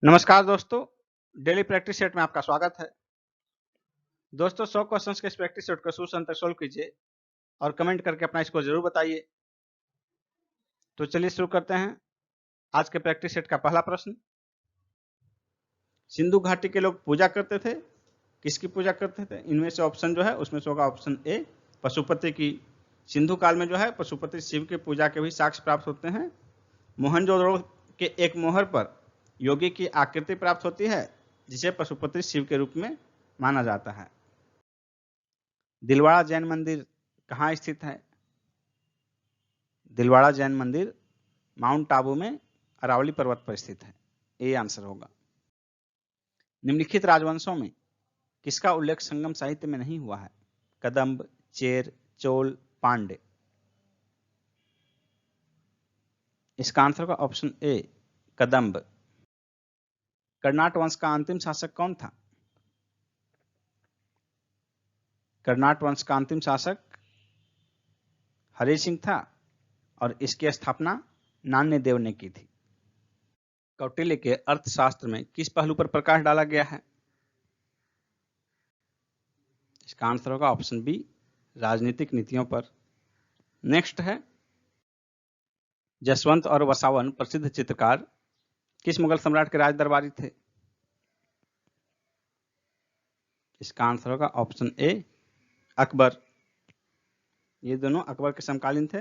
नमस्कार दोस्तों, daily practice set में आपका स्वागत है। दोस्तों 100 क्वेश्चंस के इस प्रैक्टिस सेट को शुरू से अंत तक सोल्व कीजिए और कमेंट करके अपना स्कोर जरूर बताइए। तो चलिए शुरू करते हैं। आज के प्रैक्टिस सेट का पहला प्रश्न, सिंधु घाटी के लोग पूजा करते थे, किसकी पूजा करते थे? इनमें से ऑप्शन जो है उसमें से होगा ऑप्शन ए पशुपति की। सिंधु काल में जो है पशुपति शिव की पूजा के भी साक्ष्य प्राप्त होते हैं। मोहनजोदड़ो के एक मोहर पर योगी की आकृति प्राप्त होती है जिसे पशुपति शिव के रूप में माना जाता है। दिलवाड़ा जैन मंदिर कहाँ स्थित है? दिलवाड़ा जैन मंदिर माउंट आबू में अरावली पर्वत पर स्थित है। ये आंसर होगा। निम्नलिखित राजवंशों में किसका उल्लेख संगम साहित्य में नहीं हुआ है? कदंब, चेर, चोल, पांडे। इसका आंसर होगा ऑप्शन ए कदंब। कर्नाट वंश का अंतिम शासक कौन था? कर्नाट वंश का अंतिम शासक हरि सिंह था और इसकी स्थापना नान्य देव ने की थी। कौटिल्य के अर्थशास्त्र में किस पहलू पर प्रकाश डाला गया है? इसका आंसर होगा ऑप्शन बी राजनीतिक नीतियों पर। नेक्स्ट है, जसवंत और वसावन प्रसिद्ध चित्रकार किस मुगल सम्राट के राज दरबारी थे? इसका आंसर होगा ऑप्शन ए अकबर। ये दोनों अकबर के समकालीन थे।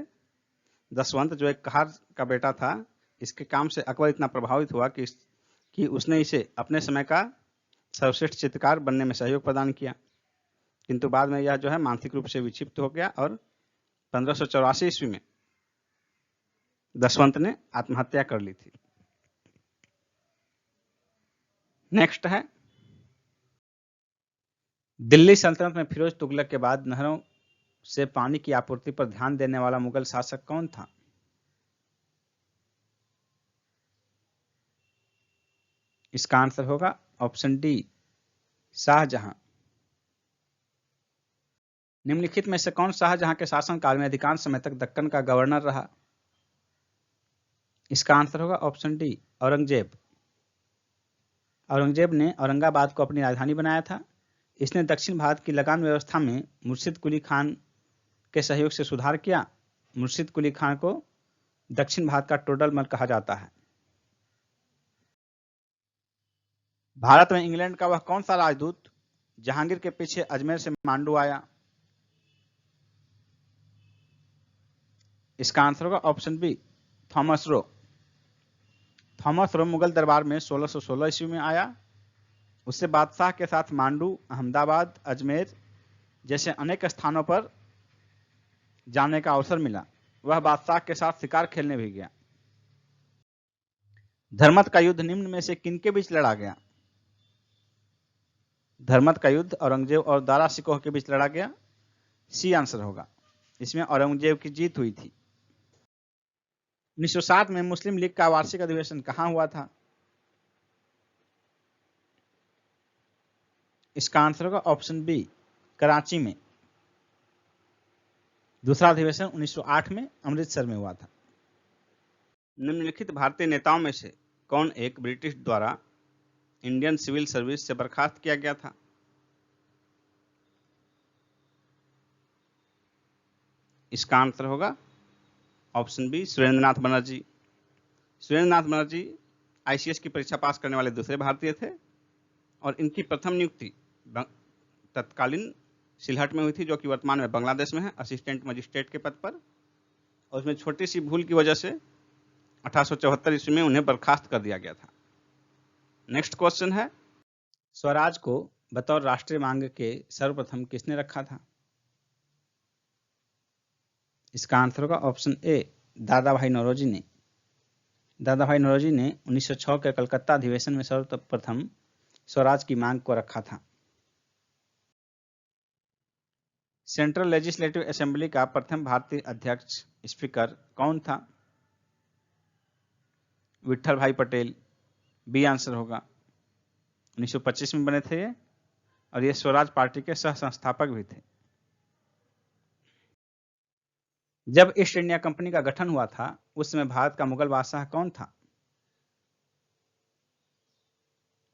जसवंत जो एक कहार का बेटा था, इसके काम से अकबर इतना प्रभावित हुआ कि उसने इसे अपने समय का सर्वश्रेष्ठ चित्रकार बनने में सहयोग प्रदान किया, किंतु बाद में यह जो है मानसिक रूप से विक्षिप्त हो गया और 1584 ईस्वी में जसवंत ने आत्महत्या कर ली थी। नेक्स्ट है, दिल्ली सल्तनत में फिरोज तुगलक के बाद नहरों से पानी की आपूर्ति पर ध्यान देने वाला मुगल शासक कौन था? इसका आंसर होगा ऑप्शन डी शाहजहां। निम्नलिखित में से कौन शाहजहां के शासनकाल में अधिकांश समय तक दक्कन का गवर्नर रहा? इसका आंसर होगा ऑप्शन डी औरंगजेब। औरंगजेब ने औरंगाबाद को अपनी राजधानी बनाया था। इसने दक्षिण भारत की लगान व्यवस्था में मुर्शिद कुली खान के सहयोग से सुधार किया। मुर्शिद कुली खान को दक्षिण भारत का टोडरमल कहा जाता है। भारत में इंग्लैंड का वह कौन सा राजदूत जहांगीर के पीछे अजमेर से मांडू आया? इसका आंसर होगा option B Thomas Roe. Thomas Roe Mughal दरबार में 1616 ईस्वी में आया। उससे बादशाह के साथ मांडू, अहमदाबाद, अजमेर जैसे अनेक स्थानों पर जाने का अवसर मिला। वह बादशाह के साथ शिकार खेलने भी गया। धर्मत का युद्ध निम्न में से किनके बीच लड़ा गया? धर्मत का युद्ध औरंगजेब और दारा शिकोह के बीच लड़ा गया। सी आंसर होगा। इसमें औरंगजेब की जीत हुई थी। 1907 में मुस्लिम लीग का वार्षिक अधिवेशन कहां हुआ था? इसका आंसर होगा ऑप्शन बी कराची में। दूसरा अधिवेशन 1908 में अमृतसर में हुआ था। निम्नलिखित भारतीय नेताओं में से कौन एक ब्रिटिश द्वारा इंडियन सिविल सर्विस से बर्खास्त किया गया था? इसका आंसर होगा option B Surendranath Banerjee. Surendranath Banerjee ICS की परीक्षा पास करने वाले दूसरे भारतीय थे और इनकी प्रथम नियुक्ति तत्कालीन सिलहट में हुई थी, जो कि वर्तमान में बांग्लादेश में है, असिस्टेंट मजिस्ट्रेट के पद पर। और उसमें छोटी सी भूल की वजह से 1874 ईस्वी में उन्हें बर्खास्त कर दिया गया था। नेक्स्ट क्वेश्चन है, स्वराज को बतौर राष्ट्रीय मांग के सर्वप्रथम किसने रखा था? इसका आंसर होगा ऑप्शन ए दादा भाई नौरोजी ने। दादा भाई नौरोजी ने 1906 के कलकत्ता अधिवेशन में सर्वप्रथम स्वराज की मांग को रखा था। सेंट्रल लेजिस्लेटिव असेंबली का प्रथम भारतीय अध्यक्ष स्पीकर कौन था? विट्ठल भाई पटेल। बी आंसर होगा। 1925 में बने थे ये, और ये स्वराज पार्टी के सह संस्थापक भी थे। जब ईस्ट इंडिया कंपनी का गठन हुआ था उस समय भारत का मुगल बादशाह कौन था?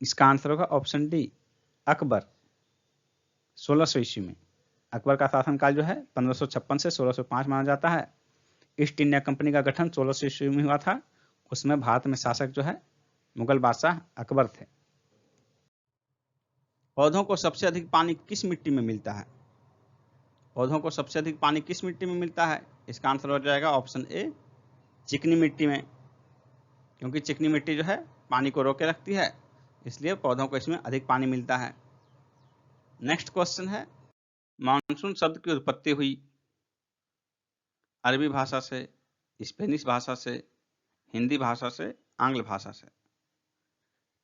इसका आंसर होगा ऑप्शन डी, अकबर। 1600 ईस्वी में अकबर का शासनकाल जो है 1556 से 1605 माना जाता है। ईस्ट इंडिया कंपनी का गठन 1600 ईस्वी में हुआ था। उसमें भारत में शासक जो है मुगल बादशाह अकबर थे। पौधों को सबसे अधिक पानी किस मिट्टी में मिलता है? पौधों को सबसे अधिक पानी किस मिट्टी में मिलता है? इसका आंसर हो जाएगा ऑप्शन ए, चिकनी मिट्टी में, क्योंकि चिकनी मिट्टी जो है पानी को रोके रखती है, इसलिए पौधों को इसमें अधिक पानी मिलता है। नेक्स्ट क्वेश्चन है, मानसून शब्द की उत्पत्ति हुई अरबी भाषा से, स्पेनिश भाषा से, हिंदी भाषा से, आंग्ल भाषा से?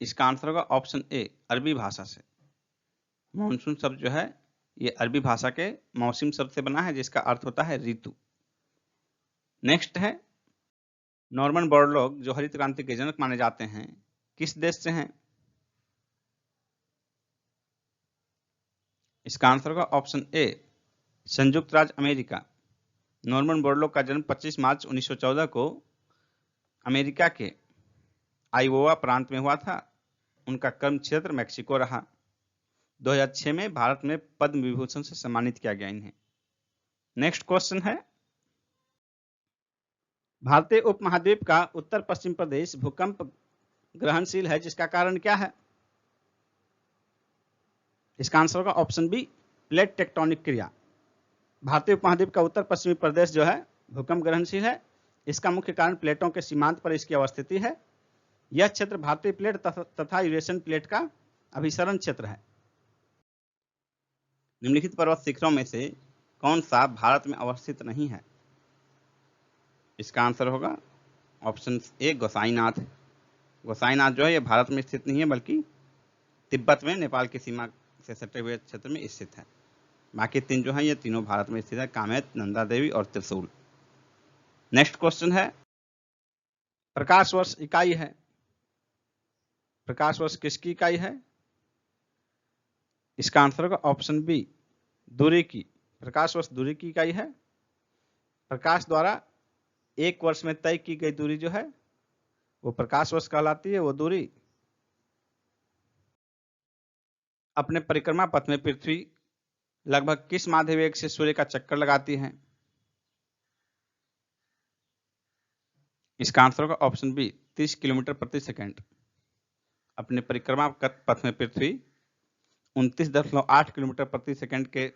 इसका आंसर होगा ऑप्शन ए, अरबी भाषा से। मानसून शब्द जो है ये अरबी भाषा के मौसम शब्द से बना है, जिसका अर्थ होता है ऋतु। नेक्स्ट है, नॉर्मन बोरलॉग जो हरित क्रांति के जनक माने जाते हैं, किस देश से हैं? इसका आंसर होगा ऑप्शन ए, संयुक्त राज्य अमेरिका। नॉर्मन बोरलॉग का जन्म 25 मार्च 1914 को अमेरिका के आइओवा प्रांत में हुआ था। उनका कर्म क्षेत्र मैक्सिको रहा। 2006 में भारत में पद्म विभूषण से सम्मानित किया गया इन्हें। नेक्स्ट क्वेश्चन है, भारतीय उपमहाद्वीप का उत्तर पश्चिम प्रदेश भूकंप ग्रहणशील है, जिसका कारण क्या है? इसका आंसर होगा ऑप्शन बी, प्लेट टेक्टोनिक क्रिया। भारतीय उपमहाद्वीप का उत्तर पश्चिमी प्रदेश जो है भूकंप ग्रहणशील है। इसका मुख्य कारण प्लेटों के सीमांत पर इसकी अवस्थिति है। यह क्षेत्र भारतीय प्लेट तथा यूरेशियन प्लेट का अभिसरण क्षेत्र है। निम्नलिखित पर्वत शिखरों में से कौन सा भारत में अवस्थित नहीं है? इसका आंसर होगा ऑप्शन ए, गोसाईनाथ। गोसाईनाथ जो है ये भारत में स्थित नहीं है, बल्कि तिब्बत में नेपाल की सीमा से सटे हुए क्षेत्र में स्थित है। बाकी तीन जो है ये तीनों भारत में स्थित है, कामेत, नंदा देवी और त्रिशूल। नेक्स्ट क्वेश्चन है, प्रकाश वर्ष इकाई है। प्रकाश वर्ष किसकी इकाई है? इसका आंसर होगा ऑप्शन बी, दूरी की। प्रकाश वर्ष दूरी की इकाई है। प्रकाश द्वारा एक वर्ष में तय की गई दूरी जो है वो प्रकाश वर्ष कहलाती है। वो दूरी अपने परिक्रमा पथ में पृथ्वी लगभग किस माध्य वेग से सूर्य का चक्कर लगाती है? इसका आंसर होगा ऑप्शन बी, 30 किलोमीटर प्रति सेकंड। अपने परिक्रमा पथ में पृथ्वी 29.8 किलोमीटर प्रति सेकंड के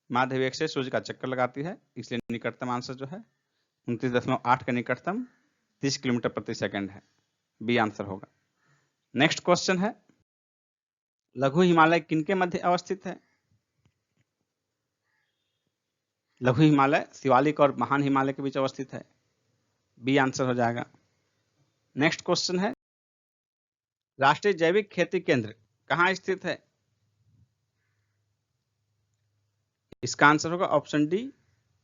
माध्य वेग से सूर्य का चक्कर लगाती है, इसलिए निकटतम आंसर जो है 29.8 का निकटतम 30 किलोमीटर प्रति सेकंड है। बी आंसर होगा। नेक्स्ट क्वेश्चन है, लघु हिमालय किनके मध्य अवस्थित है? लघु हिमालय शिवालिक और महान हिमालय के बीच अवस्थित है। बी आंसर हो जाएगा। नेक्स्ट क्वेश्चन है, राष्ट्रीय जैविक खेती केंद्र कहाँ स्थित है? इसका आंसर होगा ऑप्शन डी,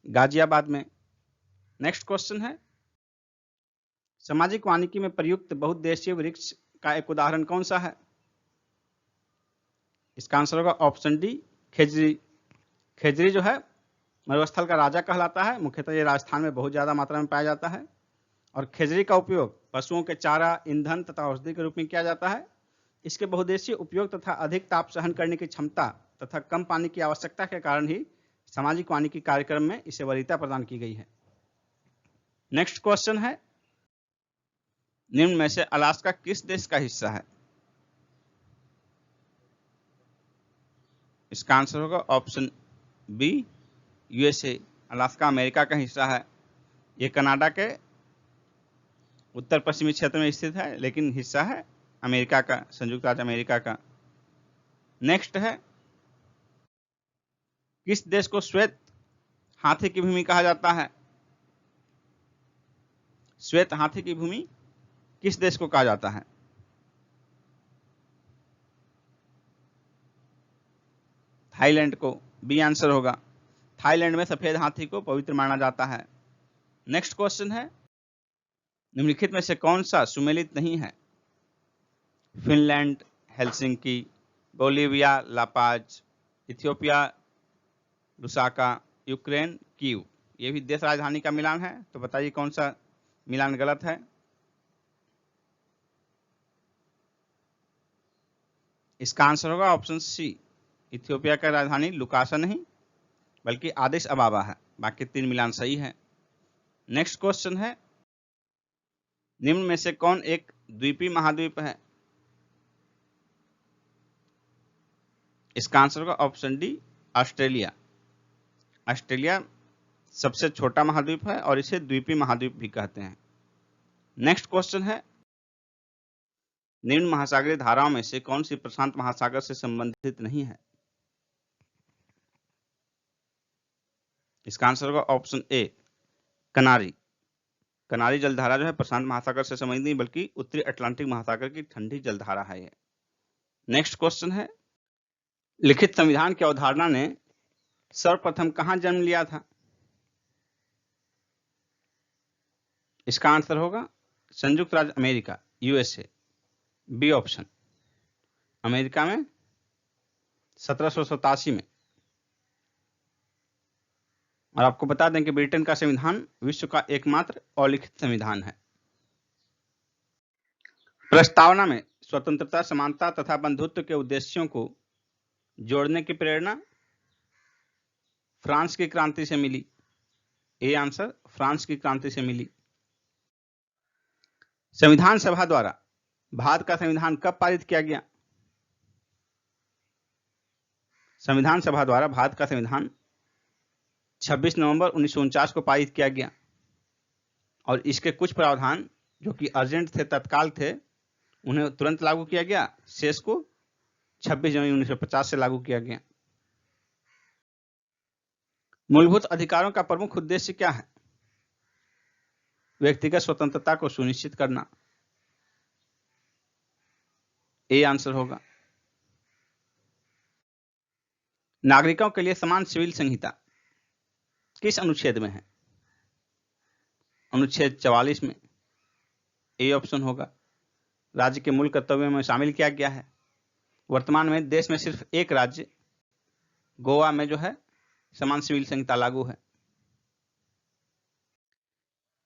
गाजियाबाद में। नेक्स्ट क्वेश्चन है, सामाजिक वानिकी में प्रयुक्त बहुउद्देशीय वृक्ष का एक उदाहरण कौन सा है? इसका आंसर होगा ऑप्शन डी, खेजरी। खेजरी जो है मरुस्थल का राजा कहलाता है। मुख्यतः ये राजस्थान में बहुत ज्यादा मात्रा में पाया जाता है और खेजरी का उपयोग पशुओं के चारा, ईंधन तथा औषधि के रूप में किया जाता है। इसके बहुउद्देशीय उपयोग तथा अधिक ताप सहन करने की क्षमता तथा कम पानी की आवश्यकता के कारण ही सामाजिक वानिकी कार्यक्रम में इसे वरीयता प्रदान की गई है। नेक्स्ट क्वेश्चन है, निम्न में से अलास्का किस देश का हिस्सा है? इसका आंसर होगा option B, USA. Alaska America का हिस्सा है। ये कनाडा के उत्तर पश्चिमी क्षेत्र में स्थित है, लेकिन हिस्सा है अमेरिका का, संयुक्त राज्य अमेरिका का। नेक्स्ट है, किस देश को श्वेत हाथी की भूमि कहा जाता है? श्वेत हाथी की भूमि किस देश को कहा जाता है? थाईलैंड को। बी आंसर होगा। थाईलैंड में सफेद हाथी को पवित्र माना जाता है। नेक्स्ट क्वेश्चन है, निम्नलिखित में से कौन सा सुमेलित नहीं है? Finland, Helsinki, Bolivia, La Paz, Ethiopia, Lusaka, Ukraine, Kyiv. ये भी देश राजधानी का मिलान है, तो बताइए कौन सा मिलान गलत है? इसका आंसर होगा ऑप्शन सी, इथियोपिया का राजधानी लुकासा नहीं बल्कि आदिस अबाबा है। बाकी 3 मिलान सही है। नेक्स्ट क्वेश्चन है, निम्न में से कौन एक द्वीपीय महाद्वीप है? इसका आंसर होगा ऑप्शन डी, ऑस्ट्रेलिया। ऑस्ट्रेलिया सबसे छोटा महाद्वीप है और इसे द्वीपीय महाद्वीप भी कहते हैं। नेक्स्ट क्वेश्चन है, निम्न महासागरीय धाराओं में से कौन सी प्रशांत महासागर से संबंधित नहीं है? इसका आंसर होगा ऑप्शन ए, कनारी। कनारी जलधारा जो है प्रशांत महासागर से संबंधित नहीं बल्कि उत्तरी अटलांटिक महासागर की ठंडी जलधारा है ये। नेक्स्ट क्वेश्चन है, लिखित संविधान की अवधारणा ने सर्वप्रथम कहां जन्म लिया था? इसका आंसर होगा संयुक्त राज्य America, USA, B option. America में 1787 में। और आपको बता दें कि ब्रिटेन का संविधान विश्व का एकमात्र अलिखित संविधान है। प्रस्तावना में स्वतंत्रता, समानता तथा बंधुत्व के उद्देश्यों को जोड़ने की प्रेरणा फ्रांस की क्रांति से मिली। ए आंसर, फ्रांस की क्रांति से मिली। संविधान सभा द्वारा भारत का संविधान कब पारित किया गया? संविधान सभा द्वारा भारत का संविधान 26 नवंबर 1949 को पारित किया गया और इसके कुछ प्रावधान जो कि अर्जेंट थे, तत्काल थे, उन्हें तुरंत लागू किया गया। शेष को 26 जनवरी 1950 से लागू किया गया। मूलभूत अधिकारों का प्रमुख उद्देश्य क्या है? व्यक्तिगत स्वतंत्रता को सुनिश्चित करना। ए आंसर होगा। नागरिकों के लिए समान सिविल संहिता किस अनुच्छेद में है? अनुच्छेद 44 में। ए ऑप्शन होगा। राज्य के मूल कर्तव्यों में शामिल किया गया है। वर्तमान में देश में सिर्फ एक राज्य गोवा में जो है समान सिविल संहिता लागू है।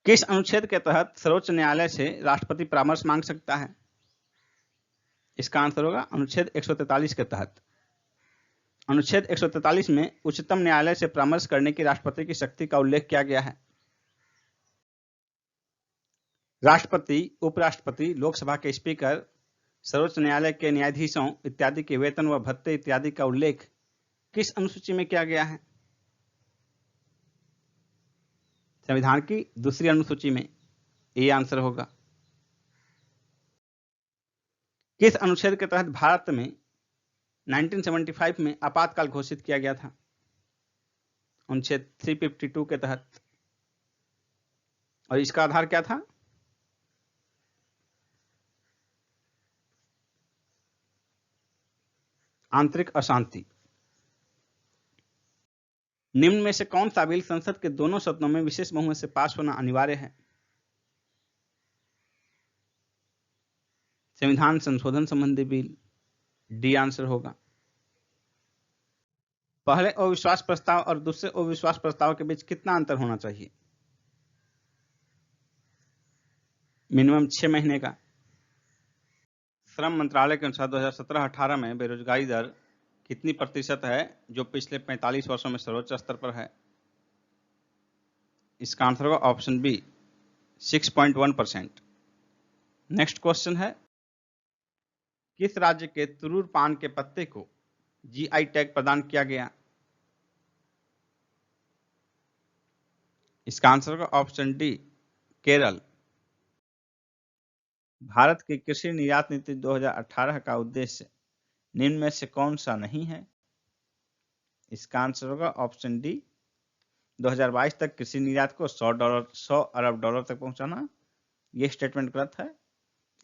किस अनुच्छेद के तहत सर्वोच्च न्यायालय से राष्ट्रपति परामर्श मांग सकता है? इसका आंसर होगा अनुच्छेद 143 के तहत। अनुच्छेद 143 में उच्चतम न्यायालय से परामर्श करने की राष्ट्रपति की शक्ति का उल्लेख किया गया है। राष्ट्रपति, उपराष्ट्रपति, लोकसभा के स्पीकर, सर्वोच्च न्यायालय के न्यायाधीशों इत्यादि के वेतन व भत्ते इत्यादि का उल्लेख किस अनुसूची में किया गया है? संविधान की दूसरी अनुसूची में। ये आंसर होगा। किस अनुच्छेद के तहत भारत में 1975 में आपातकाल घोषित किया गया था? अनुच्छेद 352 के तहत। और इसका आधार क्या था? आंतरिक अशांति। निम्न में से कौन सा बिल संसद के दोनों सदनों में विशेष बहुमत से पास होना अनिवार्य है? संविधान संशोधन संबंधी बिल। डी आंसर होगा। पहले अविश्वास प्रस्ताव और दूसरे अविश्वास प्रस्ताव के बीच कितना अंतर होना चाहिए? मिनिमम 6 महीने का। श्रम मंत्रालय के अनुसार 2017-18 में बेरोजगारी दर कितनी प्रतिशत है जो पिछले 45 वर्षों में सर्वोच्च स्तर पर है? इसका आंसर होगा ऑप्शन बी, 6.1%। नेक्स्ट क्वेश्चन है, किस राज्य के तुरूर पान के पत्ते को जीआई टैग प्रदान किया गया? इसका आंसर होगा ऑप्शन डी, केरल। भारत की कृषि निर्यात नीति 2018 का उद्देश्य निम्न में से कौन सा नहीं है? इसका आंसर होगा ऑप्शन डी, 2022 तक कृषि निर्यात को 100 अरब डॉलर तक पहुंचाना। यह स्टेटमेंट गलत है।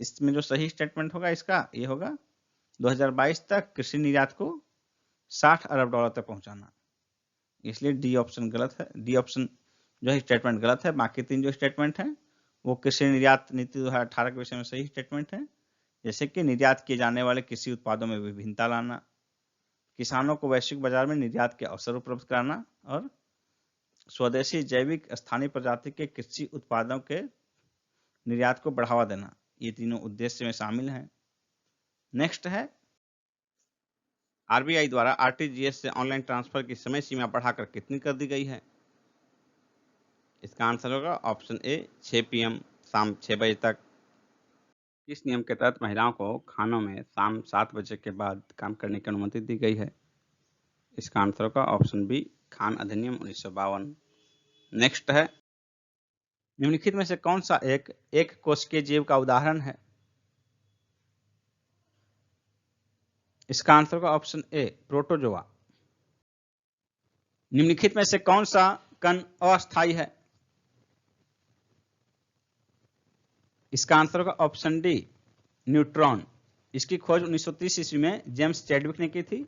इसमें जो सही स्टेटमेंट होगा इसका ये होगा 2022 तक कृषि निर्यात को 60 अरब डॉलर तक पहुंचाना। इसलिए डी ऑप्शन गलत है। डी ऑप्शन जो है स्टेटमेंट गलत है। बाकी 3 जो स्टेटमेंट है वो कृषि निर्यात नीति 2018 के विषय में सही स्टेटमेंट है, जैसे कि निर्यात किए जाने वाले कृषि उत्पादों में विभिन्नता लाना, किसानों को वैश्विक बाजार में निर्यात के अवसर उपलब्ध कराना और स्वदेशी जैविक स्थानीय प्रजाति के कृषि उत्पादों के निर्यात को बढ़ावा देना। ये तीनों उद्देश्य में शामिल हैं। नेक्स्ट है, आरबीआई द्वारा आरटीजीएस से ऑनलाइन ट्रांसफर की समय सीमा बढ़ाकर कितनी कर दी गई है? इसका आंसर होगा ऑप्शन ए 6 PM शाम 6 बजे तक। किस नियम के तहत महिलाओं को खानों में शाम 7 बजे के बाद काम करने की अनुमति दी गई है? इसका आंसर होगा ऑप्शन बी खान अधिनियम 1952। नेक्स्ट है, निम्नलिखित में से कौन सा एक कोशिकीय जीव का उदाहरण है? इसका आंसर होगा ऑप्शन ए प्रोटोजोआ। निम्नलिखित में से कौन सा कण अस्थायी है? इसका आंसर होगा ऑप्शन डी न्यूट्रॉन। इसकी खोज 1930 ईस्वी में जेम्स चैडविक ने की थी।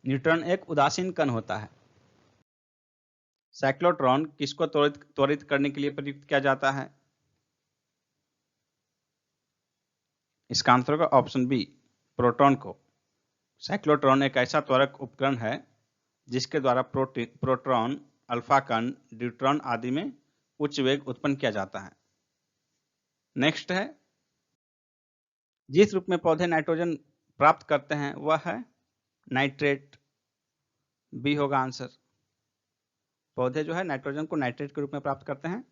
न्यूट्रॉन एक उदासीन कण होता है। साइक्लोट्रॉन किसको त्वरित करने के लिए प्रयुक्त किया जाता है? इसका आंसर होगा ऑप्शन बी प्रोटॉन को। साइक्लोट्रॉन एक ऐसा त्वरक उपकरण है जिसके द्वारा प्रोटॉन, अल्फा कण, ड्यूट्रॉन आदि में उच्च वेग उत्पन्न किया जाता है। नेक्स्ट है, जिस रूप में पौधे नाइट्रोजन प्राप्त करते हैं वह है नाइट्रेट। बी होगा आंसर। पौधे जो है नाइट्रोजन को नाइट्रेट के रूप में प्राप्त करते हैं।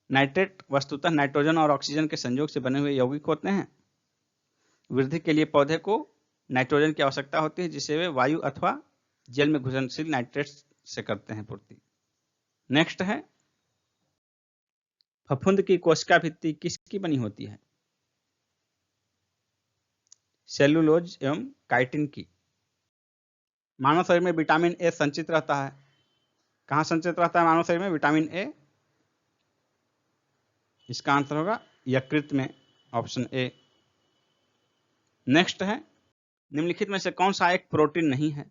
नाइट्रेट वस्तुतः नाइट्रोजन और ऑक्सीजन के संयोग से बने हुए यौगिक होते हैं। वृद्धि के लिए पौधे को नाइट्रोजन की आवश्यकता होती है जिसे वे वायु अथवा जल में घुलनशील नाइट्रेट से करते हैं पूर्ति। नेक्स्ट है, फफूंद की कोशिका भित्ति किसकी बनी होती है? सेलुलोज एवं काइटिन की। मानव शरीर में विटामिन ए संचित रहता है। कहां संचित रहता है मानव शरीर में विटामिन ए? इसका आंसर होगा यकृत में, ऑप्शन ए। नेक्स्ट है, निम्नलिखित में से कौन सा एक प्रोटीन नहीं है?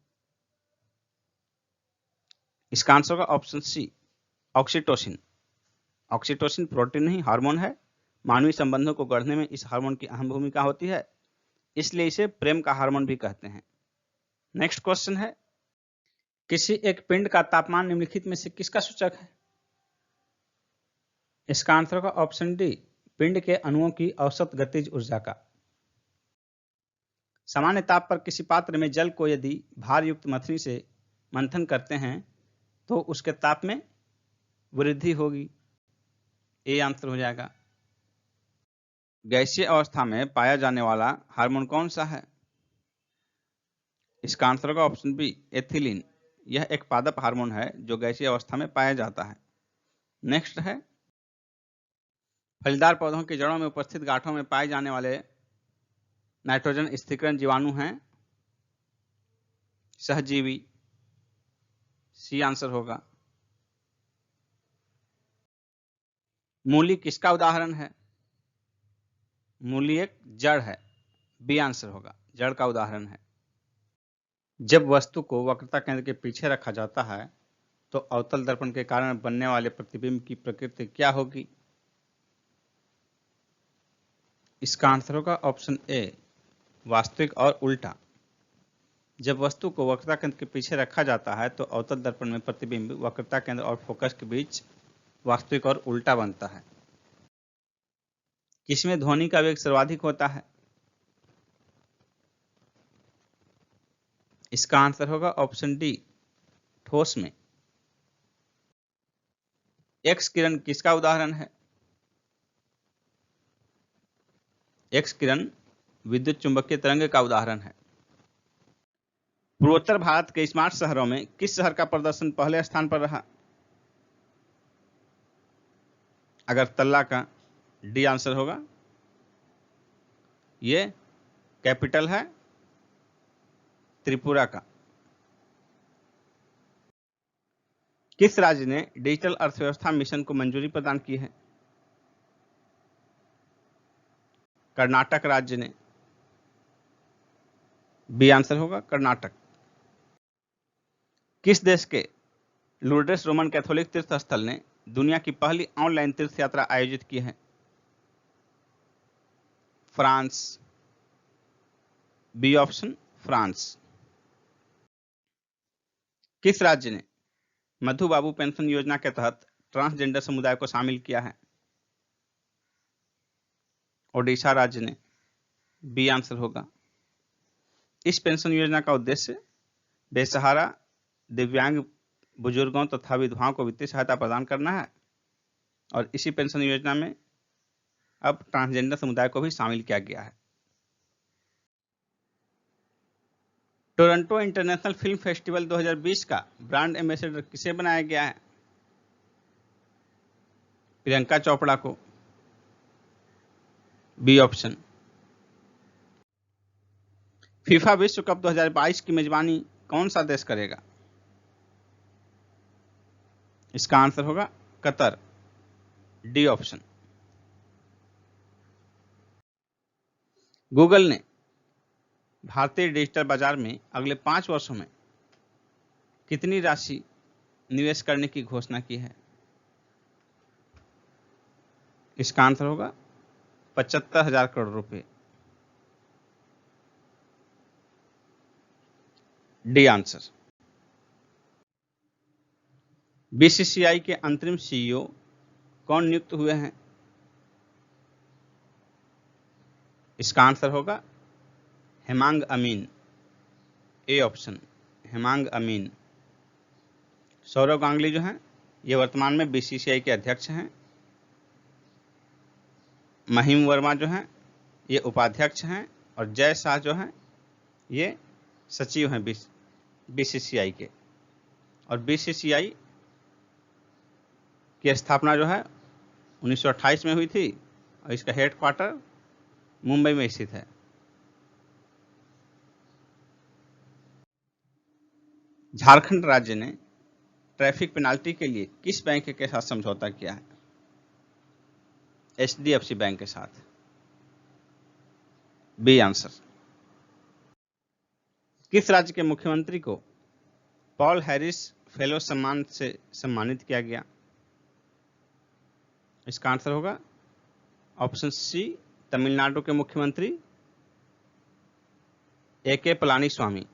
इसका आंसर होगा option C oxytocin. Oxytocin protein नहीं हार्मोन है। मानवीय संबंधों को गढ़ने में इस हार्मोन की अहम भूमिका होती है, इसलिए इसे प्रेम का हार्मोन भी कहते हैं। नेक्स्ट क्वेश्चन है, किसी एक पिंड का तापमान निम्नलिखित में से किसका सूचक है? इसका आंसर होगा ऑप्शन डी पिंड के अणुओं की औसत गतिज ऊर्जा का। सामान्य ताप पर किसी पात्र में जल को यदि भार युक्त मथनी से मंथन करते हैं तो उसके ताप में वृद्धि होगी। ए आंसर हो जाएगा। गैसीय अवस्था में पाया जाने वाला हार्मोन कौन सा है? इसका आंसर होगा ऑप्शन बी एथिलीन। यह एक पादप हार्मोन है जो गैसीय अवस्था में पाया जाता है। नेक्स्ट है, फलीदार पौधों की जड़ों में उपस्थित गांठों में पाए जाने वाले नाइट्रोजन स्थिरीकरण जीवाणु हैं सहजीवी। सी आंसर होगा। मूली किसका उदाहरण है? मूली एक जड़ है। बी आंसर होगा, जड़ का उदाहरण है। जब वस्तु को वक्रता केंद्र के पीछे रखा जाता है तो अवतल दर्पण के कारण बनने वाले प्रतिबिंब की प्रकृति क्या होगी? इसका आंसर होगा ऑप्शन ए वास्तविक और उल्टा। जब वस्तु को वक्रता केंद्र के पीछे रखा जाता है तो अवतल दर्पण में प्रतिबिंब वक्रता केंद्र और फोकस के बीच वास्तविक और उल्टा बनता है। किसमें ध्वनि का वेग सर्वाधिक होता है? इसका आंसर होगा ऑप्शन डी ठोस में। एक्स किरण किसका उदाहरण है? एक्स किरण विद्युत चुंबकीय तरंग का उदाहरण है। पूर्वोत्तर भारत के स्मार्ट शहरों में किस शहर का प्रदर्शन पहले स्थान पर रहा? अगरतला का। डी आंसर होगा। ये कैपिटल है त्रिपुरा का। किस राज्य ने डिजिटल अर्थव्यवस्था मिशन को मंजूरी प्रदान की है? कर्नाटक राज्य ने। बी आंसर होगा कर्नाटक। किस देश के लुर्डेस रोमन कैथोलिक तीर्थ स्थल ने दुनिया की पहली ऑनलाइन तीर्थ यात्रा आयोजित की है? फ्रांस। B option France. किस राज्य ने मधु बाबू पेंशन योजना के तहत ट्रांसजेंडर समुदाय को शामिल किया है? ओडिशा राज्य ने। बी आंसर होगा। इस पेंशन योजना का उद्देश्य बेसहारा, दिव्यांग, बुजुर्गों तथा विधवाओं को वित्तीय सहायता प्रदान करना है और इसी पेंशन योजना में अब ट्रांसजेंडर समुदाय को भी शामिल किया गया है। टोरंटो इंटरनेशनल फिल्म फेस्टिवल 2020 का ब्रांड एम्बेसडर किसे बनाया गया है? प्रियंका चोपड़ा को, बी ऑप्शन। फीफा विश्व कप 2022 की मेजबानी कौन सा देश करेगा? इसका आंसर होगा कतर, डी ऑप्शन। गूगल ने भारतीय डिजिटल बाजार में अगले 5 वर्षों में कितनी राशि निवेश करने की घोषणा की है? इसका आंसर होगा 75,000 करोड़ रुपए, डी आंसर। बीसीसीआई के अंतरिम सीईओ कौन नियुक्त हुए हैं? इसका आंसर होगा हेमांग अमीन, ए ऑप्शन, हेमांग अमीन। सौरव गांगुली जो हैं ये वर्तमान में बीसीसीआई के अध्यक्ष हैं। महिम वर्मा जो हैं ये उपाध्यक्ष हैं और जय शाह जो हैं ये सचिव हैं बीसीसीआई के। और बीसीसीआई की स्थापना जो है 1928 में हुई थी और इसका हेडक्वार्टर मुंबई में स्थित है। झारखंड राज्य ने ट्रैफिक पेनाल्टी के लिए किस बैंक के साथ समझौता किया है? एचडीएफसी बैंक के साथ, बी आंसर। किस राज्य के मुख्यमंत्री को पॉल हैरिस फेलो सम्मान से सम्मानित किया गया? इसका आंसर होगा ऑप्शन सी, तमिलनाडु के मुख्यमंत्री ए.के. पलानीस्वामी।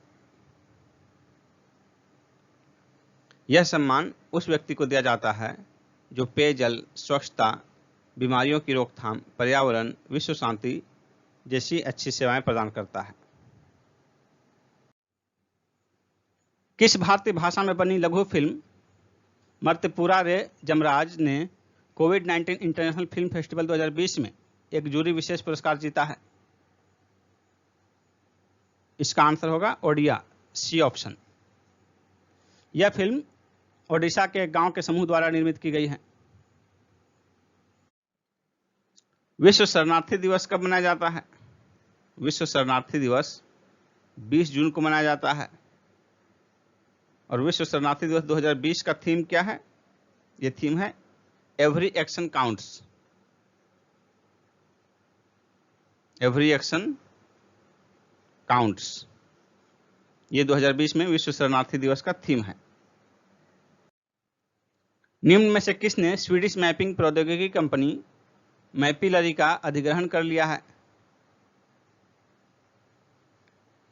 यह सम्मान उस व्यक्ति को दिया जाता है जो पेयजल, स्वच्छता, बीमारियों की रोकथाम, पर्यावरण, विश्व शांति जैसी अच्छी सेवाएं प्रदान करता है। किस भारतीय भाषा में बनी लघु फिल्म मर्त्यपुरा रे जमराज ने कोविड-19 इंटरनेशनल फिल्म फेस्टिवल 2020 में एक जूरी विशेष पुरस्कार जीता है? इसका आंसर होगा ओडिया, सी ऑप्शन। यह फिल्म ओडिशा के एक गांव के समूह द्वारा निर्मित की गई है। विश्व शरणार्थी दिवस कब मनाया जाता है? विश्व शरणार्थी दिवस 20 जून को मनाया जाता है। और विश्व शरणार्थी दिवस 2020 का थीम क्या है? यह थीम है every action counts, every action counts. ये 2020 में विश्व शरणार्थी दिवस का थीम है। निम्न में से किसने स्वीडिश मैपिंग प्रौद्योगिकी कंपनी मैपिलरी का अधिग्रहण कर लिया है?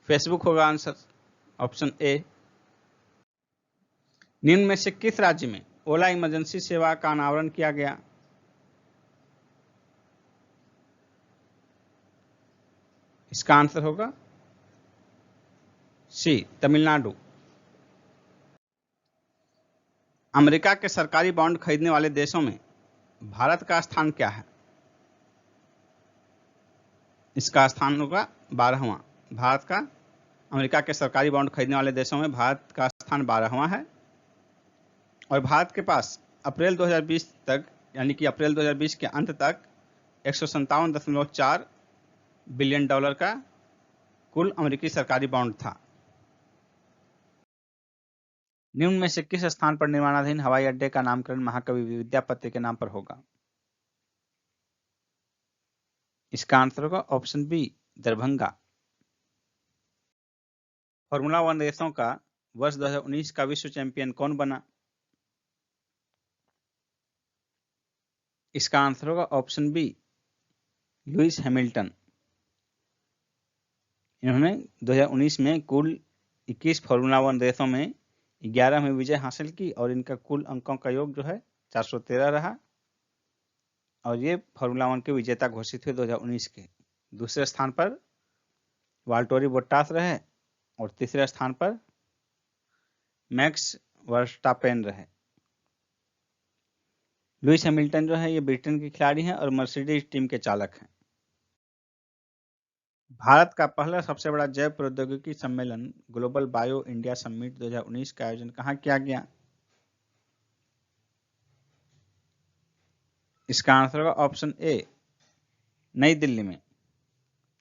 फेसबुक होगा आंसर, ऑप्शन ए। निम्न में से किस राज्य में ओला इमरजेंसी सेवा का अनावरण किया गया? इसका आंसर होगा सी, तमिलनाडु। अमेरिका के सरकारी बॉन्ड खरीदने वाले देशों में भारत का स्थान क्या है? इसका स्थान होगा 12वां। भारत का अमेरिका के सरकारी बॉन्ड खरीदने वाले देशों में भारत का स्थान 12वां है। और भारत के पास अप्रैल 2020 तक, यानी कि अप्रैल 2020 के अंत तक 157.4 बिलियन डॉलर का कुल अमेरिकी सरकारी बॉन्ड था। निम्न में से किस स्थान पर निर्माणाधीन हवाई अड्डे का नामकरण महाकवि विद्यापति के नाम पर होगा? इसका आंसर होगा ऑप्शन बी, दरभंगा। फॉर्मूला 1 रेसों का वर्ष 2019 का विश्व चैंपियन कौन बना? इसका आंसर होगा ऑप्शन बी, लुइस हैमिल्टन। इन्होंने 2019 में कुल 21 फॉर्मूला 1 रेसों में 11 में विजय हासिल की और इनका कुल अंकों का योग जो है 413 रहा और ये फॉर्मूला 1 के विजेता घोषित हुए 2019 के। दूसरे स्थान पर वाल्टोरी बोट्टास रहे और तीसरे स्थान पर मैक्स वर्स्टापेन रहे। लुइस हैमिल्टन जो है ये ब्रिटेन के खिलाड़ी हैं और मर्सिडीज टीम के चालक हैं। भारत का पहला सबसे बड़ा जैव प्रौद्योगिकी सम्मेलन ग्लोबल बायो इंडिया समिट 2019 का आयोजन कहाँ किया गया? इसका आंसर होगा ऑप्शन ए, नई दिल्ली में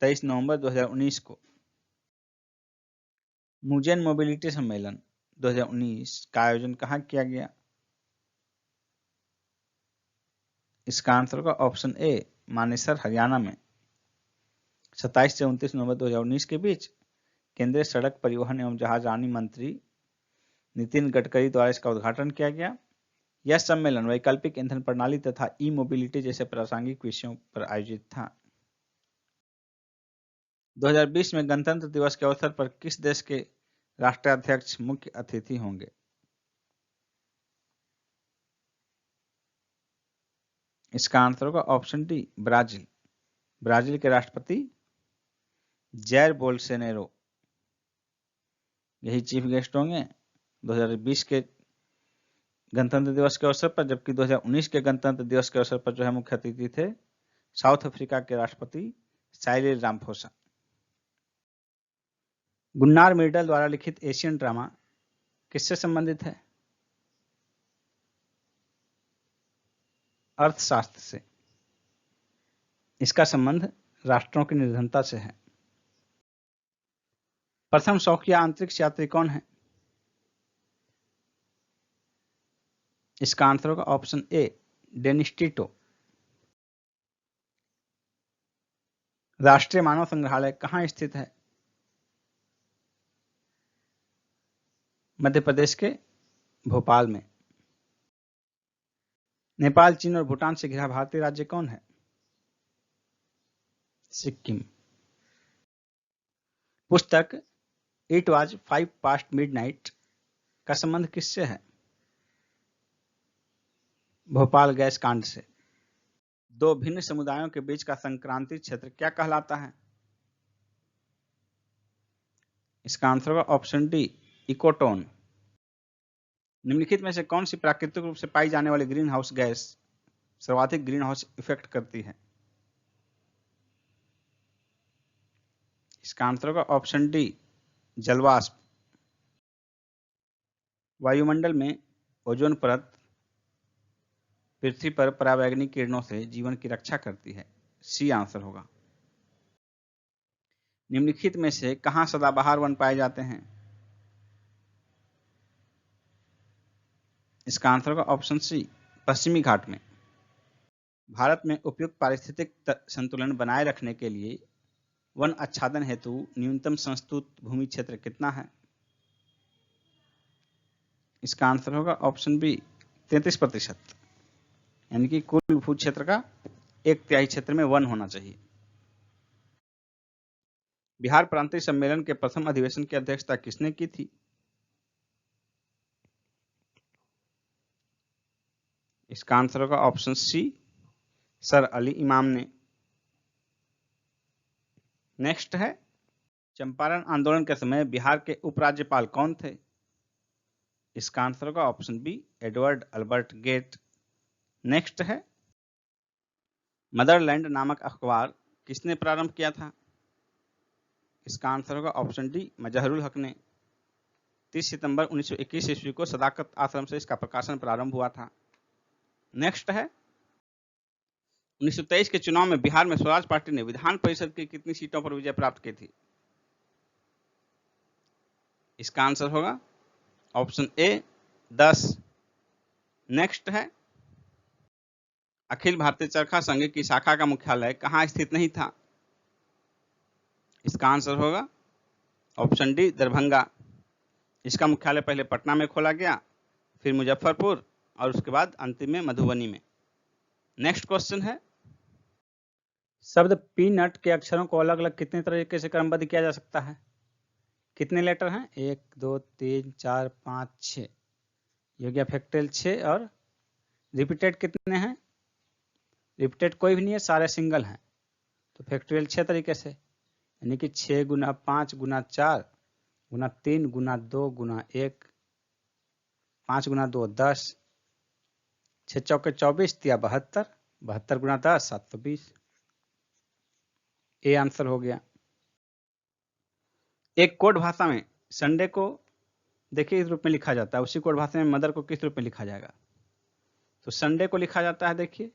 23 नवंबर 2019 को। न्यूजेन मोबिलिटी सम्मेलन 2019 का आयोजन कहाँ किया गया? इसका आंसर होगा ऑप्शन ए, मानेसर हरियाणा में 27 से 29 नवंबर 2019 के बीच केंद्रीय सड़क परिवहन एवं जहाजरानी मंत्री नितिन गडकरी द्वारा इसका उद्घाटन किया गया। यह सम्मेलन वैकल्पिक ईंधन प्रणाली तथा ई मोबिलिटी जैसे प्रासंगिक विषयों पर आयोजित था। 2020 में गणतंत्र दिवस के अवसर पर किस देश के राष्ट्राध्यक्ष मुख्य अतिथि होंगे? इसका आंसर होगा ऑप्शन डी, ब्राजील। ब्राजील के राष्ट्रपति जैर बोल्सोनारो यही चीफ गेस्ट होंगे 2020 के गणतंत्र दिवस के अवसर पर, जबकि 2019 के गणतंत्र दिवस के अवसर पर जो है मुख्य अतिथि थे साउथ अफ्रीका के राष्ट्रपति साइरिल रामाफोसा। गुन्नार मिर्डल द्वारा लिखित एशियन ड्रामा किससे संबंधित है? अर्थशास्त्र से। इसका संबंध राष्ट्रों की निर्धनता से है। प्रथम शौकिया अंतरिक्ष यात्री कौन है? इसका आंसर होगा ऑप्शन ए, डेनिस टिटो। राष्ट्रीय मानव संग्रहालय कहाँ स्थित है? मध्य प्रदेश के भोपाल में। नेपाल, चीन और भूटान से घिरा भारतीय राज्य कौन है? सिक्किम। पुस्तक इट वाज 5 पास्ट मिडनाइट का संबंध किससे है? भोपाल गैस कांड से। दो भिन्न समुदायों के बीच का संक्रांति क्षेत्र क्या कहलाता है? इसका आंसर होगा ऑप्शन डी, इकोटोन। निम्नलिखित में से कौन सी प्राकृतिक रूप से पाई जाने वाली ग्रीन हाउस गैस सर्वाधिक ग्रीन हाउस इफेक्ट करती है? इसका आंसर होगा ऑप्शन डी, जलवाष्प। वायुमंडल में ओजोन परत पृथ्वी पर परावैंगनी किरणों से जीवन की रक्षा करती है। सी आंसर होगा। निम्नलिखित में से कहां सदाबहार वन पाए जाते हैं? इसका आंसर होगा ऑप्शन सी, पश्चिमी घाट में। भारत में उपयुक्त पारिस्थितिक संतुलन बनाए रखने के लिए वन आच्छादन हेतु न्यूनतम संस्तुत भूमि क्षेत्र कितना है? इसका आंसर होगा ऑप्शन बी, 33%। यानी कि कुल भू क्षेत्र का 1/3 क्षेत्र में वन होना चाहिए। बिहार प्रांतीय सम्मेलन के प्रथम अधिवेशन की अध्यक्षता किसने की थी? इसका आंसर होगा ऑप्शन सी, सर अली इमाम ने। नेक्स्ट है, चंपारण आंदोलन के समय बिहार के उपराज्यपाल कौन थे? इसका आंसर होगा option B, Edward Albert Gait. Next है, मदरलैंड नामक अखबार किसने प्रारंभ किया था? इसका आंसर होगा ऑप्शन डी, मजहरुल हक ने। 30 सितंबर 1921 ईस्वी को सदाकत आश्रम से इसका प्रकाशन प्रारंभ हुआ था। नेक्स्ट है, 1923 के चुनाव में बिहार में स्वराज पार्टी ने विधान परिषद की कितनी सीटों पर विजय प्राप्त की थी? इसका आंसर होगा ऑप्शन ए, 10। नेक्स्ट है, अखिल भारतीय चरखा संघ की शाखा का मुख्यालय कहां स्थित नहीं था? इसका आंसर होगा ऑप्शन डी, दरभंगा। इसका मुख्यालय पहले पटना में खोला गया, फिर मुजफ्फरपुर और उसके बाद अंतिम में मधुबनी में। नेक्स्ट क्वेश्चन है, शब्द पीनट के अक्षरों को अलग अलग कितने तरीके से क्रमबद्ध किया जा सकता है? कितने लेटर हैं? 1 2 3 4 5 6। ये हो गया फैक्टोरियल 6। और रिपीटेड कितने हैं? रिपीटेड कोई भी नहीं है, सारे सिंगल हैं, तो फैक्टोरियल 6 तरीके से, यानी कि 6 × 5 × 4 गुना 3 गुना 2 गुना 1, 5 गुना 2 10, 6 चौके 24 तिया 72, 72 गुना 10 720। ये आंसर हो गया। एक कोड भाषा में संडे को देखिए इस रूप में लिखा जाता है, उसी कोड भाषा में मदर को किस रूप में लिखा जाएगा। तो संडे को लिखा जाता है, देखिए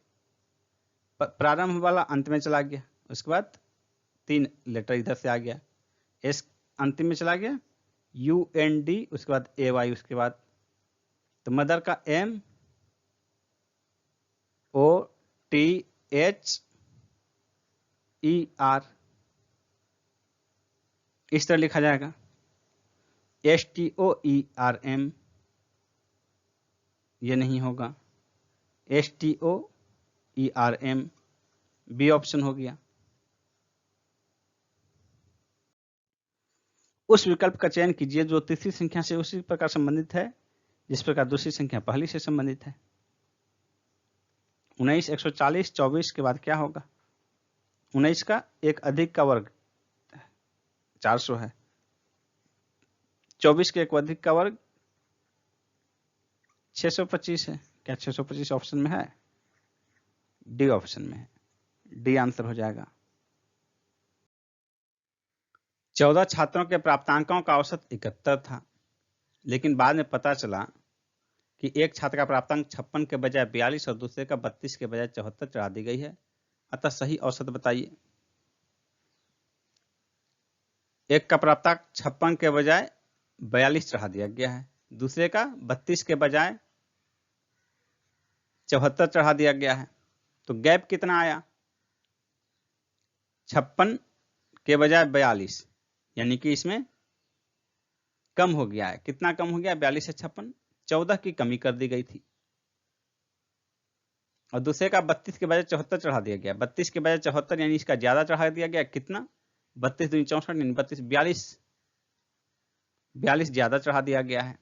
प्रारंभ वाला अंत में चला गया, उसके बाद 3 लेटर इधर से आ गया, एस अंतिम में चला गया, UND, उसके बाद AY, उसके बाद तो मदर का MOTHER इस तरह लिखा जाएगा। STOERM ये नहीं होगा, STOERM बी ऑप्शन हो गया। उस विकल्प का चयन कीजिए जो तीसरी संख्या से उसी प्रकार संबंधित है जिस प्रकार दूसरी संख्या पहली से संबंधित है। 19 140 24 के बाद क्या होगा? 19 का एक अधिक का वर्ग 400 है, 24 के एक अधिक का वर्ग 625 है। क्या 625 ऑप्शन में है? डी ऑप्शन में है, डी आंसर हो जाएगा। 14 छात्रों के प्राप्तांकों का औसत 71 था, लेकिन बाद में पता चला कि एक छात्र का प्राप्तांक 56 के बजाय 42 और दूसरे का 32 के बजाय 74 चढ़ा दी गई है, अतः सही औसत बताइए। एक का प्राप्तांक 56 के बजाय 42 चढ़ा दिया गया है, दूसरे का 32 के बजाय 74 चढ़ा दिया गया है, तो गैप कितना आया? 56 के बजाय 42, यानी कि इसमें कम हो गया है। कितना कम हो गया? 42 से 56 14 की कमी कर दी गई थी, और दूसरे का 32 के बजाय 74 चढ़ा दिया गया। 32 के बजाय 74 यानी इसका ज्यादा चढ़ा दिया गया। कितना? 32 दूनी 64 यानी 32 42 ज्यादा चढ़ा दिया गया है।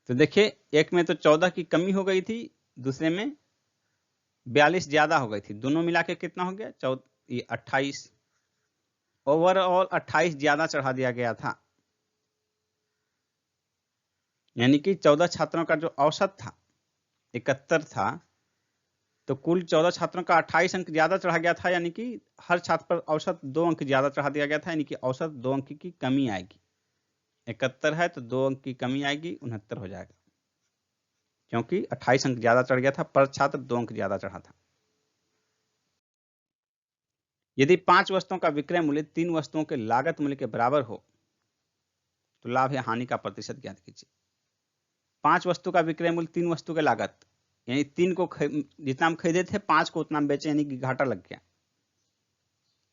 तो देखिए एक में तो 14 की कमी हो गई थी, दूसरे में 42 ज्यादा हो गई थी, दोनों मिला के कितना हो गया? 28। ओवरऑल 28 ज्यादा चढ़ा दिया गया था, यानी कि 14 छात्रों का जो औसत था 71 था, तो कुल 14 छात्रों का 28 अंक ज्यादा चढ़ा गया था, यानी कि हर छात्र पर औसत 2 अंक ज्यादा चढ़ा दिया गया था, यानी कि औसत 2 अंक की कमी आएगी। 71 है तो 2 अंक की कमी आएगी, 69 हो जाएगा, क्योंकि 28 अंक ज्यादा चढ़ गया था, पर छात्र 2 अंक ज्यादा चढ़ा था। यदि 5 वस्तुओं का विक्रय मूल्य 3 वस्तुओं के लागत मूल्य के बराबर हो तो लाभ या हानि का प्रतिशत ज्ञात कीजिए। 5 वस्तु का विक्रय मूल्य 3 वस्तु के लागत, यानी 3 को जितना हम खरीदे थे 5 को उतना बेचे, यानी कि घाटा लग गया।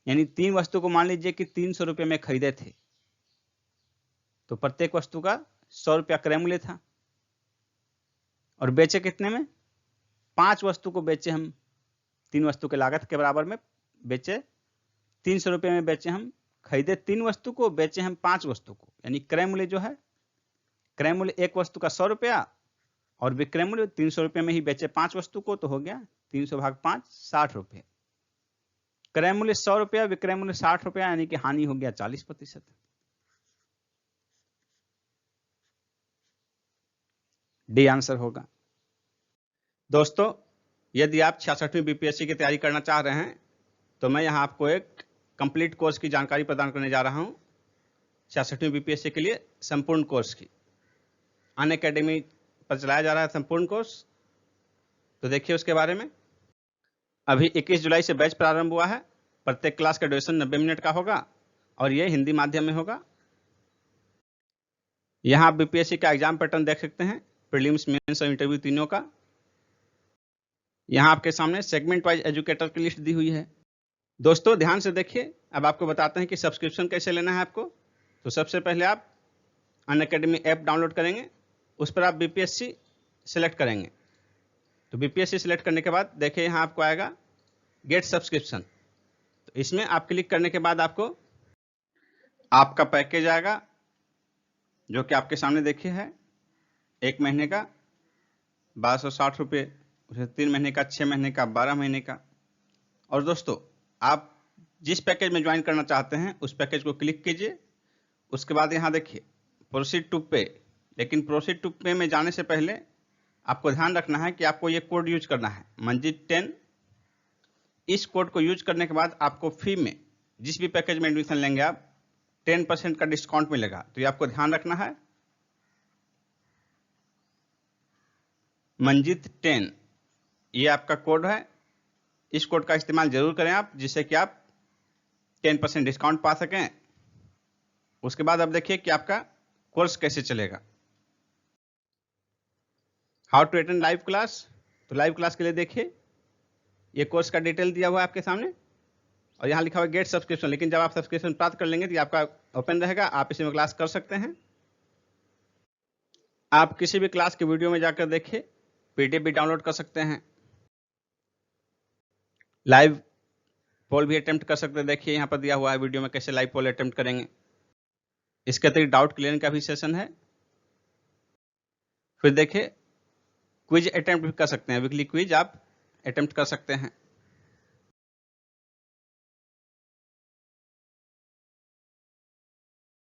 यानी 3 वस्तु को मान लीजिए कि 300 रुपये में खरीदे थे, तो प्रत्येक वस्तु का 100 रुपया क्रय मूल्य था, और बेचे कितने में? 5 वस्तु को बेचे हम 3 वस्तु के लागत के बराबर में बेचे, 300 रुपये में बेचे हम, खरीदे 3 वस्तु को, बेचे हम 5 वस्तु को, यानी क्रय मूल्य जो है, क्रय मूल्य एक वस्तु का 100 रुपया और विक्रय मूल्य 300 रुपये में ही बेचे 5 वस्तु को, तो हो गया 300 भाग 5 60 रुपये। क्रय मूल्य 100 रुपया, विक्रय मूल्य 60 रुपया, यानी कि हानि हो गया 40%। डी आंसर होगा। दोस्तों यदि आप 66वीं बीपीएससी की तैयारी करना चाह रहे हैं तो मैं यहाँ आपको एक कंप्लीट कोर्स की जानकारी प्रदान करने जा रहा हूँ। 66वीं बीपीएससी के लिए संपूर्ण कोर्स की अनअकैडमी पर चलाया जा रहा है संपूर्ण कोर्स। तो देखिए उसके बारे में। अभी 21 जुलाई से बैच प्रारंभ हुआ है। प्रत्येक क्लास का ड्यूरेशन 90 मिनट का होगा और ये हिंदी माध्यम में होगा। यहाँ आप बीपीएससी का एग्जाम पैटर्न देख सकते हैं, प्रीलिम्स, मेंस और इंटरव्यू तीनों का। यहाँ आपके सामने सेगमेंट वाइज एजुकेटर की लिस्ट दी हुई है। दोस्तों ध्यान से देखिए, अब आपको बताते हैं कि सब्सक्रिप्शन कैसे लेना है आपको। तो सबसे पहले आप अनअकैडमी ऐप डाउनलोड करेंगे, उस पर आप बीपीएससी सिलेक्ट करेंगे। तो बीपीएससी सिलेक्ट करने के बाद देखिए यहाँ आपको आएगा गेट सब्सक्रिप्शन। तो इसमें आप क्लिक करने के बाद आपको आपका पैकेज आएगा, जो कि आपके सामने देखिए है 1 महीने का 1260 रुपये, 3 महीने का, 6 महीने का, 12 महीने का। और दोस्तों आप जिस पैकेज में ज्वाइन करना चाहते हैं उस पैकेज को क्लिक कीजिए। उसके बाद यहाँ देखिए प्रोसीड टू पे, लेकिन प्रोसीड टू पे में जाने से पहले आपको ध्यान रखना है कि आपको ये कोड यूज करना है, मंजीत 10। इस कोड को यूज करने के बाद आपको फ्री में जिस भी पैकेज में एडमिशन लेंगे आप 10% का डिस्काउंट मिलेगा, तो ये आपको ध्यान रखना है। मंजीत 10 ये आपका कोड है, इस कोड का इस्तेमाल जरूर करें आप, जिससे कि आप 10% डिस्काउंट पा सकें। उसके बाद अब देखिए कि आपका कोर्स कैसे चलेगा। How to attend live class, तो लाइव क्लास के लिए देखिए ये कोर्स का डिटेल दिया हुआ है आपके सामने और यहाँ लिखा हुआ है गेट सब्सक्रिप्शन, लेकिन जब आप सब्सक्रिप्शन प्राप्त कर लेंगे तो ये आपका ओपन रहेगा, आप इसी में क्लास कर सकते हैं। आप किसी भी क्लास के वीडियो में जाकर देखिए, पीडीएफ भी डाउनलोड कर सकते हैं, लाइव पोल भी अटेम्प्ट कर सकते हैं। देखिए यहाँ पर दिया हुआ है वीडियो में कैसे लाइव पोल अटेम्प्ट करेंगे। इसके अतिरिक्त डाउट क्लियरिंग का भी सेशन है। फिर देखिए क्विज अटेम्प्ट भी कर सकते हैं, वीकली क्विज आप अटेम्प्ट कर सकते हैं।